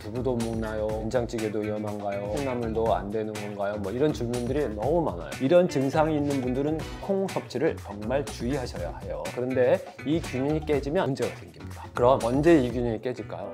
두부도 먹나요? 된장찌개도 위험한가요? 콩나물도 안 되는 건가요? 뭐 이런 질문들이 너무 많아요. 이런 증상이 있는 분들은 콩 섭취를 정말 주의하셔야 해요. 그런데 이 균형이 깨지면 문제가 생깁니다. 그럼 언제 이 균형이 깨질까요?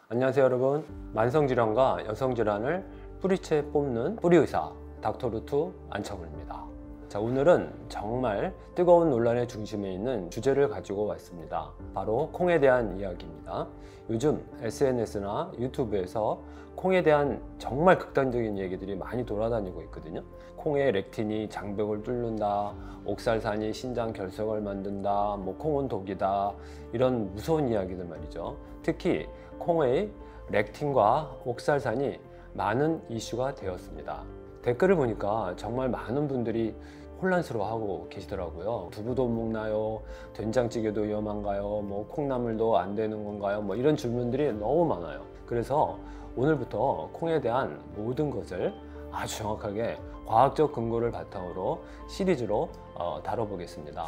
안녕하세요 여러분, 만성질환과 여성질환을 뿌리채 뽑는 뿌리의사 닥터루트 안창호입니다. 자, 오늘은 정말 뜨거운 논란의 중심에 있는 주제를 가지고 왔습니다. 바로 콩에 대한 이야기입니다. 요즘 SNS나 유튜브에서 콩에 대한 정말 극단적인 얘기들이 많이 돌아다니고 있거든요. 콩의 렉틴이 장벽을 뚫는다, 옥살산이 신장 결석을 만든다, 뭐 콩은 독이다, 이런 무서운 이야기들 말이죠. 특히 콩의 렉틴과 옥살산이 많은 이슈가 되었습니다. 댓글을 보니까 정말 많은 분들이 혼란스러워하고 계시더라고요. 두부도 먹나요? 된장찌개도 위험한가요? 뭐 콩나물도 안 되는 건가요? 뭐 이런 질문들이 너무 많아요. 그래서 오늘부터 콩에 대한 모든 것을 아주 정확하게 과학적 근거를 바탕으로 시리즈로 다뤄보겠습니다.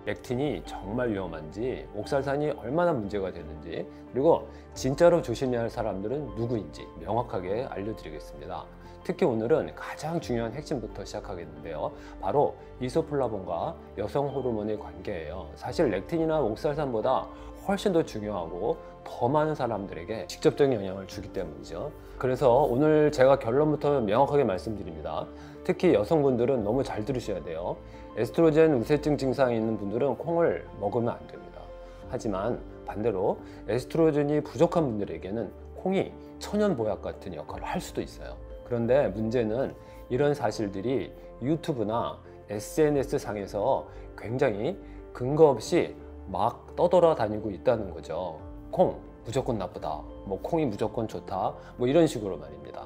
렉틴이 정말 위험한지, 옥살산이 얼마나 문제가 되는지, 그리고 진짜로 조심해야 할 사람들은 누구인지 명확하게 알려드리겠습니다. 특히 오늘은 가장 중요한 핵심부터 시작하겠는데요. 바로 이소플라본과 여성 호르몬의 관계예요. 사실 렉틴이나 옥살산보다 훨씬 더 중요하고 더 많은 사람들에게 직접적인 영향을 주기 때문이죠. 그래서 오늘 제가 결론부터 명확하게 말씀드립니다. 특히 여성분들은 너무 잘 들으셔야 돼요. 에스트로겐 우세증 증상이 있는 분들은 콩을 먹으면 안 됩니다. 하지만 반대로 에스트로겐이 부족한 분들에게는 콩이 천연보약 같은 역할을 할 수도 있어요. 그런데 문제는 이런 사실들이 유튜브나 SNS 상에서 굉장히 근거 없이 막 떠돌아다니고 있다는 거죠. 콩 무조건 나쁘다, 뭐 콩이 무조건 좋다, 뭐 이런 식으로 말입니다.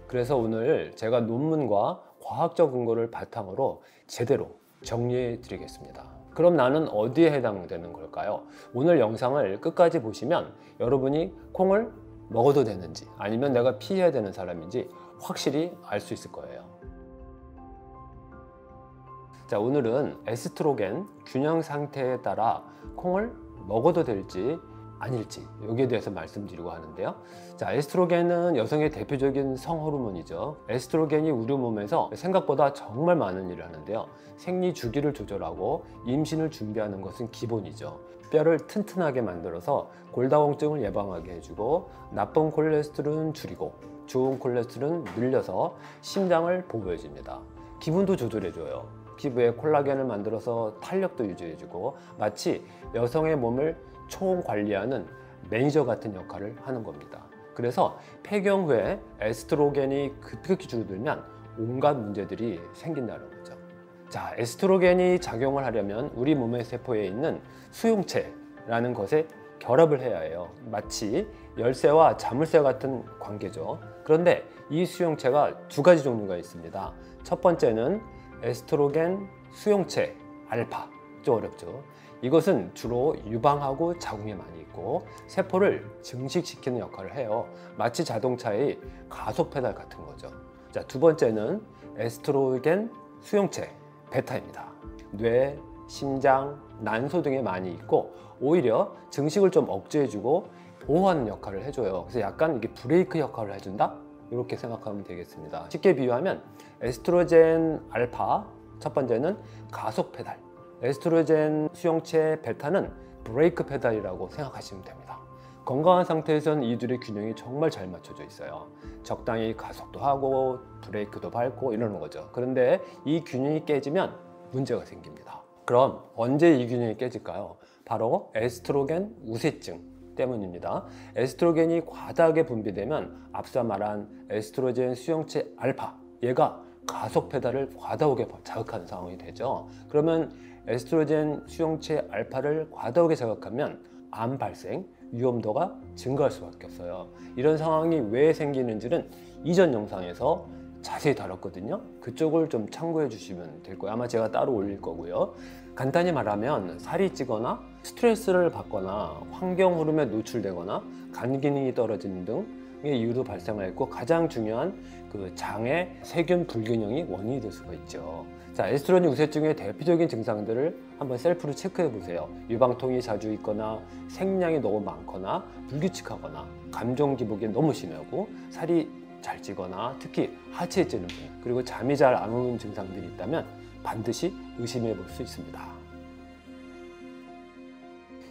그래서 오늘 제가 논문과 과학적 근거를 바탕으로 제대로 정리해 드리겠습니다. 그럼 나는 어디에 해당되는 걸까요? 오늘 영상을 끝까지 보시면 여러분이 콩을 먹어도 되는지 아니면 내가 피해야 되는 사람인지 확실히 알 수 있을 거예요. 자, 오늘은 에스트로겐 균형 상태에 따라 콩을 먹어도 될지 아닐지 여기에 대해서 말씀드리고 하는데요. 자, 에스트로겐은 여성의 대표적인 성호르몬이죠. 에스트로겐이 우리 몸에서 생각보다 정말 많은 일을 하는데요. 생리 주기를 조절하고 임신을 준비하는 것은 기본이죠. 뼈를 튼튼하게 만들어서 골다공증을 예방하게 해주고, 나쁜 콜레스테롤은 줄이고 좋은 콜레스테롤은 늘려서 심장을 보호해줍니다. 기분도 조절해줘요. 피부에 콜라겐을 만들어서 탄력도 유지해주고, 마치 여성의 몸을 총관리하는 매니저 같은 역할을 하는 겁니다. 그래서 폐경 후에 에스트로겐이 급격히 줄어들면 온갖 문제들이 생긴다는 거죠. 자, 에스트로겐이 작용을 하려면 우리 몸의 세포에 있는 수용체라는 것에 결합을 해야 해요. 마치 열쇠와 자물쇠 같은 관계죠. 그런데 이 수용체가 두 가지 종류가 있습니다. 첫 번째는 에스트로겐 수용체 알파, 좀 어렵죠. 이것은 주로 유방하고 자궁에 많이 있고 세포를 증식시키는 역할을 해요. 마치 자동차의 가속 페달 같은 거죠. 자, 두 번째는 에스트로겐 수용체 베타입니다. 뇌, 심장, 난소 등에 많이 있고 오히려 증식을 좀 억제해주고 보호하는 역할을 해줘요. 그래서 약간 이게 브레이크 역할을 해준다? 이렇게 생각하면 되겠습니다. 쉽게 비유하면 에스트로겐 알파 첫 번째는 가속 페달, 에스트로겐 수용체 베타는 브레이크 페달이라고 생각하시면 됩니다. 건강한 상태에서는 이들의 균형이 정말 잘 맞춰져 있어요. 적당히 가속도 하고 브레이크도 밟고 이러는 거죠. 그런데 이 균형이 깨지면 문제가 생깁니다. 그럼 언제 이 균형이 깨질까요? 바로 에스트로겐 우세증 때문입니다. 에스트로겐이 과다하게 분비되면 앞서 말한 에스트로겐 수용체 알파, 얘가 가속 페달을 과다하게 자극하는 상황이 되죠. 그러면 에스트로겐 수용체 알파를 과다하게 자극하면 암 발생 위험도가 증가할 수밖에 없어요. 이런 상황이 왜 생기는지는 이전 영상에서 자세히 다뤘거든요. 그쪽을 좀 참고해 주시면 될 거예요. 아마 제가 따로 올릴 거고요. 간단히 말하면 살이 찌거나 스트레스를 받거나 환경 흐름에 노출되거나 간 기능이 떨어지는 등 이유로 발생하였고 가장 중요한 그 장의 세균 불균형이 원인이 될 수가 있죠. 자, 에스트로겐 우세증의 대표적인 증상들을 한번 셀프로 체크해 보세요. 유방통이 자주 있거나 생량이 너무 많거나 불규칙하거나 감정 기복이 너무 심하고 살이 잘 찌거나 특히 하체에 찌는 분, 그리고 잠이 잘 안 오는 증상들이 있다면 반드시 의심해 볼 수 있습니다.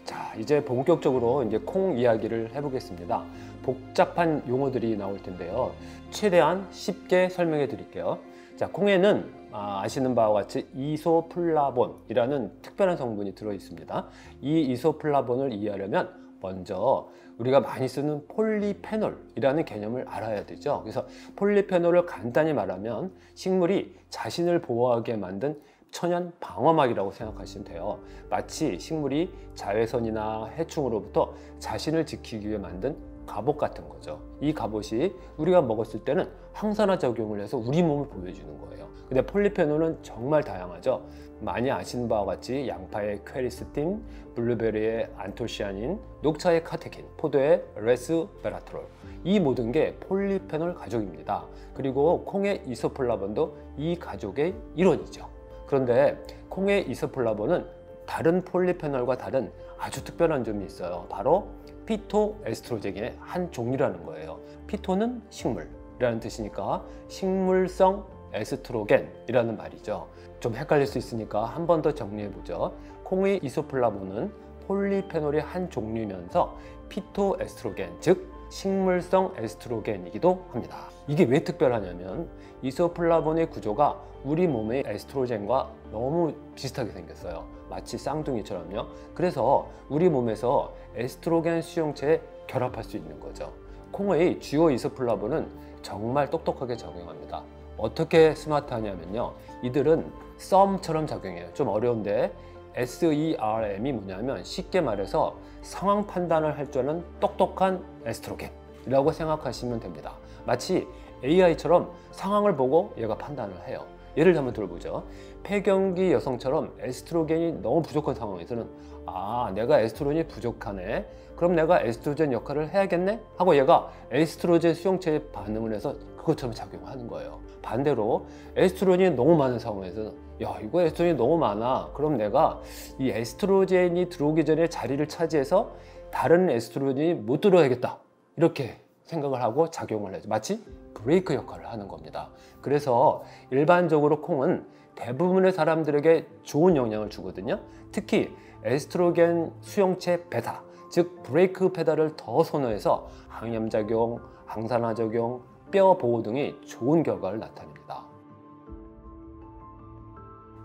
자, 이제 본격적으로 이제 콩 이야기를 해보겠습니다. 복잡한 용어들이 나올 텐데요. 최대한 쉽게 설명해 드릴게요. 자, 콩에는 아시는 바와 같이 이소플라본이라는 특별한 성분이 들어 있습니다. 이 이소플라본을 이해하려면 먼저 우리가 많이 쓰는 폴리페놀이라는 개념을 알아야 되죠. 그래서 폴리페놀을 간단히 말하면 식물이 자신을 보호하게 만든 천연 방어막이라고 생각하시면 돼요. 마치 식물이 자외선이나 해충으로부터 자신을 지키기 위해 만든 갑옷 같은 거죠. 이 갑옷이 우리가 먹었을 때는 항산화 작용을 해서 우리 몸을 보호해주는 거예요. 근데 폴리페놀은 정말 다양하죠. 많이 아시는 바와 같이 양파의 퀘리스틴, 블루베리의 안토시아닌, 녹차의 카테킨, 포도의 레스베라트롤, 이 모든 게 폴리페놀 가족입니다. 그리고 콩의 이소플라본도 이 가족의 일원이죠. 그런데 콩의 이소플라본은 다른 폴리페놀과 다른 아주 특별한 점이 있어요. 바로 피토에스트로겐의 한 종류라는 거예요. 피토는 식물이라는 뜻이니까 식물성 에스트로겐이라는 말이죠. 좀 헷갈릴 수 있으니까 한 번 더 정리해 보죠. 콩의 이소플라본은 폴리페놀의 한 종류면서 피토에스트로겐, 즉 식물성 에스트로겐이기도 합니다. 이게 왜 특별하냐면 이소플라본의 구조가 우리 몸의 에스트로겐과 너무 비슷하게 생겼어요. 마치 쌍둥이처럼요. 그래서 우리 몸에서 에스트로겐 수용체에 결합할 수 있는 거죠. 콩의 주요 이소플라본은 정말 똑똑하게 작용합니다. 어떻게 스마트하냐면요, 이들은 썸처럼 작용해요. 좀 어려운데 SERM이 뭐냐면 쉽게 말해서 상황 판단을 할 줄 아는 똑똑한 에스트로겐이라고 생각하시면 됩니다. 마치 AI처럼 상황을 보고 얘가 판단을 해요. 예를 한번 들어보죠. 폐경기 여성처럼 에스트로겐이 너무 부족한 상황에서는 내가 에스트로겐이 부족하네, 그럼 내가 에스트로겐 역할을 해야겠네 하고 얘가 에스트로겐 수용체에 반응을 해서 그것처럼 작용하는 거예요. 반대로 에스트로겐이 너무 많은 상황에서는 이거 에스트로겐이 너무 많아, 그럼 내가 이 에스트로겐이 들어오기 전에 자리를 차지해서 다른 에스트로겐이 못 들어야겠다, 이렇게 생각을 하고 작용을 해요. 마치 브레이크 역할을 하는 겁니다. 그래서 일반적으로 콩은 대부분의 사람들에게 좋은 영향을 주거든요. 특히 에스트로겐 수용체 베타, 즉 브레이크 페달을 더 선호해서 항염작용, 항산화작용, 뼈 보호 등이 좋은 결과를 나타냅니다.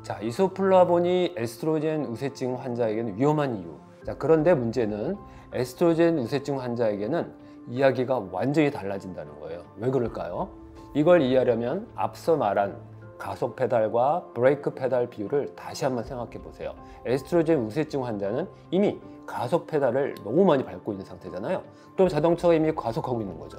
자, 이소플라본이 에스트로겐 우세증 환자에게는 위험한 이유. 자, 그런데 문제는 에스트로겐 우세증 환자에게는 이야기가 완전히 달라진다는 거예요. 왜 그럴까요? 이걸 이해하려면 앞서 말한 가속 페달과 브레이크 페달 비율을 다시 한번 생각해 보세요. 에스트로겐 우세증 환자는 이미 가속 페달을 너무 많이 밟고 있는 상태잖아요. 그럼 자동차가 이미 가속하고 있는 거죠.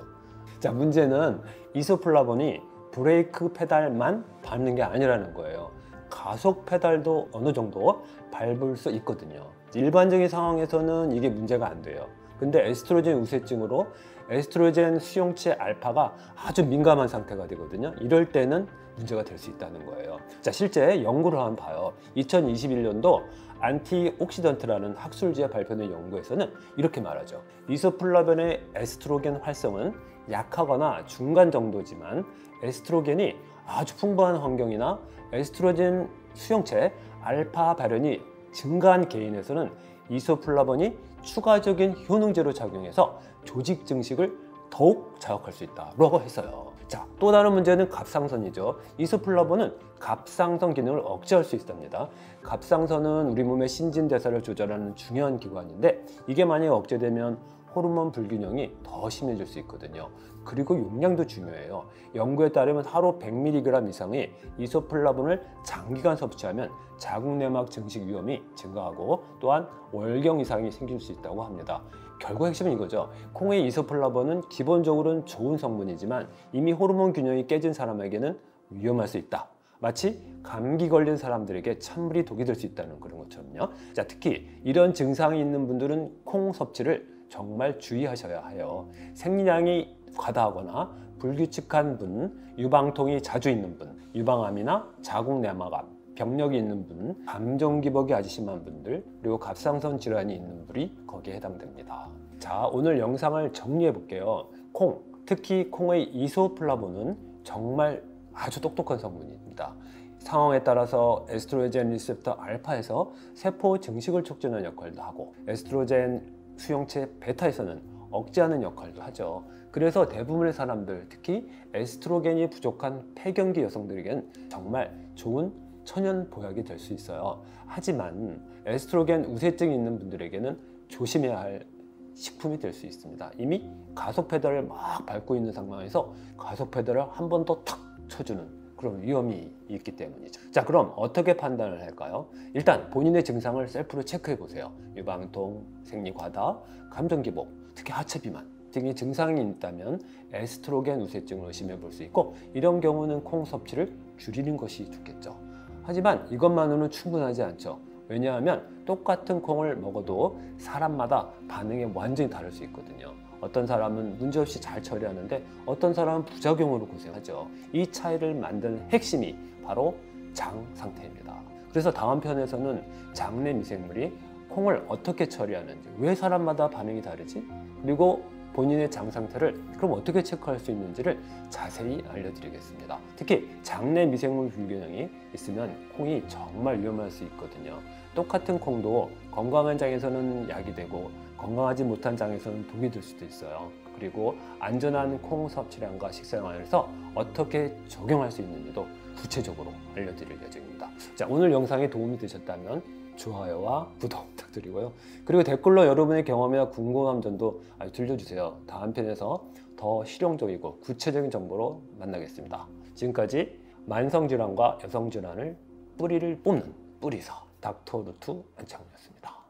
자, 문제는 이소플라본이 브레이크 페달만 밟는 게 아니라는 거예요. 가속 페달도 어느 정도 밟을 수 있거든요. 일반적인 상황에서는 이게 문제가 안 돼요. 근데 에스트로겐 우세증으로 에스트로겐 수용체 알파가 아주 민감한 상태가 되거든요. 이럴 때는 문제가 될 수 있다는 거예요. 자, 실제 연구를 한번 봐요. 2021년도 안티옥시던트라는 학술지에 발표된 연구에서는 이렇게 말하죠. 이소플라본의 에스트로겐 활성은 약하거나 중간 정도지만 에스트로겐이 아주 풍부한 환경이나 에스트로겐 수용체 알파 발현이 증가한 개인에서는 이소플라본이 추가적인 효능제로 작용해서 조직 증식을 더욱 자극할 수 있다고 했어요. 자, 또 다른 문제는 갑상선이죠. 이소플라본은 갑상선 기능을 억제할 수 있답니다. 갑상선은 우리 몸의 신진대사를 조절하는 중요한 기관인데 이게 만약에 억제되면 호르몬 불균형이 더 심해질 수 있거든요. 그리고 용량도 중요해요. 연구에 따르면 하루 100mg 이상의 이소플라본을 장기간 섭취하면 자궁내막 증식 위험이 증가하고 또한 월경 이상이 생길 수 있다고 합니다. 결국 핵심은 이거죠. 콩의 이소플라본은 기본적으로는 좋은 성분이지만 이미 호르몬 균형이 깨진 사람에게는 위험할 수 있다. 마치 감기 걸린 사람들에게 찬물이 독이 될 수 있다는 그런 것처럼요. 자, 특히 이런 증상이 있는 분들은 콩 섭취를 정말 주의하셔야 해요. 생리량이 과다하거나 불규칙한 분, 유방통이 자주 있는 분, 유방암이나 자궁 내막암, 병력이 있는 분, 감정기복이 아주 심한 분들, 그리고 갑상선 질환이 있는 분이 거기에 해당됩니다. 자, 오늘 영상을 정리해 볼게요. 콩, 특히 콩의 이소플라본은 정말 아주 똑똑한 성분입니다. 상황에 따라서 에스트로겐 리셉터 알파에서 세포 증식을 촉진하는 역할도 하고, 에스트로겐 수용체 베타에서는 억제하는 역할도 하죠. 그래서 대부분의 사람들, 특히 에스트로겐이 부족한 폐경기 여성들에겐 정말 좋은 천연 보약이 될 수 있어요. 하지만 에스트로겐 우세증이 있는 분들에게는 조심해야 할 식품이 될 수 있습니다. 이미 가속 페달을 막 밟고 있는 상황에서 가속 페달을 한 번 더 탁 쳐주는 그런 위험이 있기 때문이죠. 자, 그럼 어떻게 판단을 할까요? 일단 본인의 증상을 셀프로 체크해 보세요. 유방통, 생리과다, 감정기복, 특히 하체 비만 등의 증상이 있다면 에스트로겐 우세증을 의심해 볼 수 있고, 이런 경우는 콩 섭취를 줄이는 것이 좋겠죠. 하지만 이것만으로는 충분하지 않죠. 왜냐하면 똑같은 콩을 먹어도 사람마다 반응이 완전히 다를 수 있거든요. 어떤 사람은 문제없이 잘 처리하는데 어떤 사람은 부작용으로 고생하죠. 이 차이를 만드는 핵심이 바로 장 상태입니다. 그래서 다음 편에서는 장내 미생물이 콩을 어떻게 처리하는지, 왜 사람마다 반응이 다르지, 그리고 본인의 장 상태를 그럼 어떻게 체크할 수 있는지를 자세히 알려드리겠습니다. 특히 장내 미생물 불균형이 있으면 콩이 정말 위험할 수 있거든요. 똑같은 콩도 건강한 장에서는 약이 되고 건강하지 못한 장에서는 독이 될 수도 있어요. 그리고 안전한 콩 섭취량과 식생활에서 어떻게 적용할 수 있는지도 구체적으로 알려드릴 예정입니다. 자, 오늘 영상이 도움이 되셨다면 좋아요와 구독 부탁드리고요. 그리고 댓글로 여러분의 경험이나 궁금한 점도 들려주세요. 다음 편에서 더 실용적이고 구체적인 정보로 만나겠습니다. 지금까지 만성질환과 여성질환을 뿌리를 뽑는 뿌리서 닥터루트 안창호였습니다.